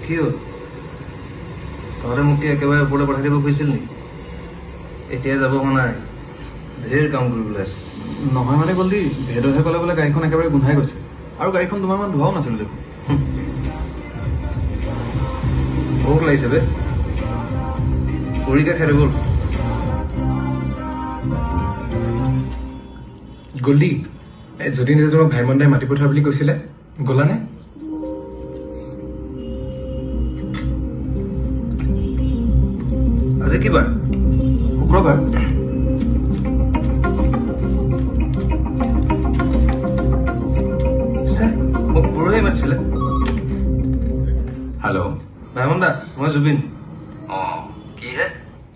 কি হ'ল তহঁতে মোক কি একেবাৰে ওপৰলৈ পঠাই দিব খুজিছিল নেকি এতিয়া যাব হোৱা নাই ঢেৰ কাম কৰিবলৈ আছে নহয় মানে গ'ল দি ভেদহে ক'লে বোলে গাড়ীখন একেবাৰে গোন্ধাই গৈছে আৰু গাড়ীখন দুমাহমান ধোৱাও নাছিল দেখোন ভোক লাগিছে বে পুৰিকে খাই গ'ল গ'লি যদি নিজে তোমাক ভাইমন দাই মাতি পঠোৱা বুলি কৈছিলে গ'লানে আজি কি বাৰ শুক্ৰবাৰ মোক পৰহি মাতিছিলে হেল্ল' ভাইমন দা মই জুবিন অঁ কিহে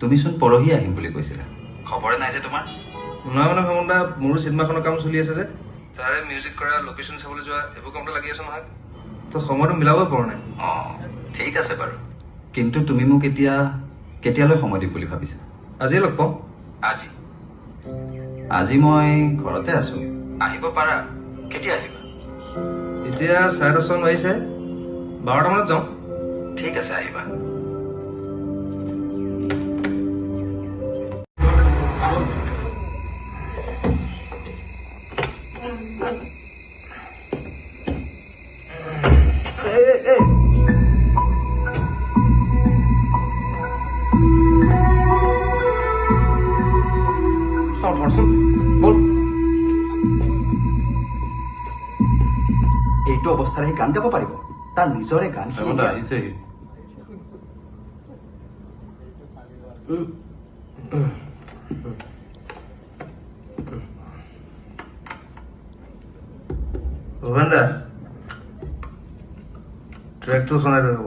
তুমিচোন পৰহি আহিম বুলি কৈছিলা খবৰে নাই যে তোমাৰ নহয় মানে ভাইমন দা মোৰো চিনেমাখনৰ কাম চলি আছে যে তাৰে মিউজিক কৰা লোকেশ্যন চাবলৈ যোৱা এইবোৰ কামতে লাগি আছো নহয় তো সময়টো মিলাবই পৰা নাই অঁ ঠিক আছে বাৰু কিন্তু তুমি মোক এতিয়া কেতিয়ালৈ সময় দিম বুলি ভাবিছা আজিয়ে লগ পাওঁ আজি আজি মই ঘৰতে আছো আহিব পাৰা কেতিয়া আহিবা এতিয়া 10:30 বাজিছে 12টা মানত যাওঁ ঠিক আছে আহিবা বল এইটো অৱস্থাৰে সি গান গাব পাৰিব তাৰ নিজৰে গান সি এতিয়া- ভূপেন দা ট্ৰেকটো শুনাই দিব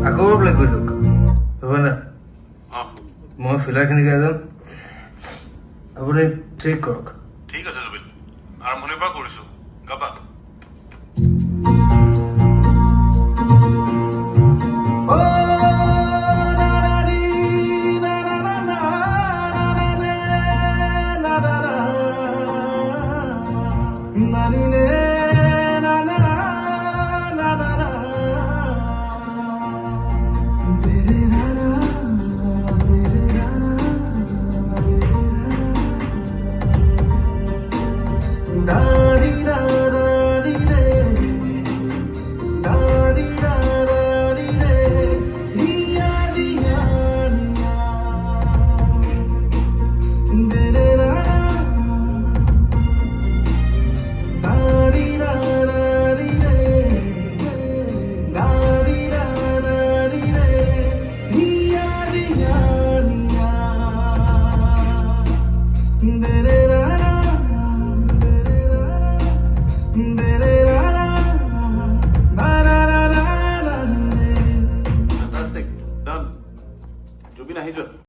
আকৌ প্লে কৰি দিয়ক ভূপেন দা মই ফিলাৰখিনি গাই যাম আপুনি ঠিক কৰক ঠিক আছে জুবিন আৰম্ভণিৰ পৰা কৰিছো গাবা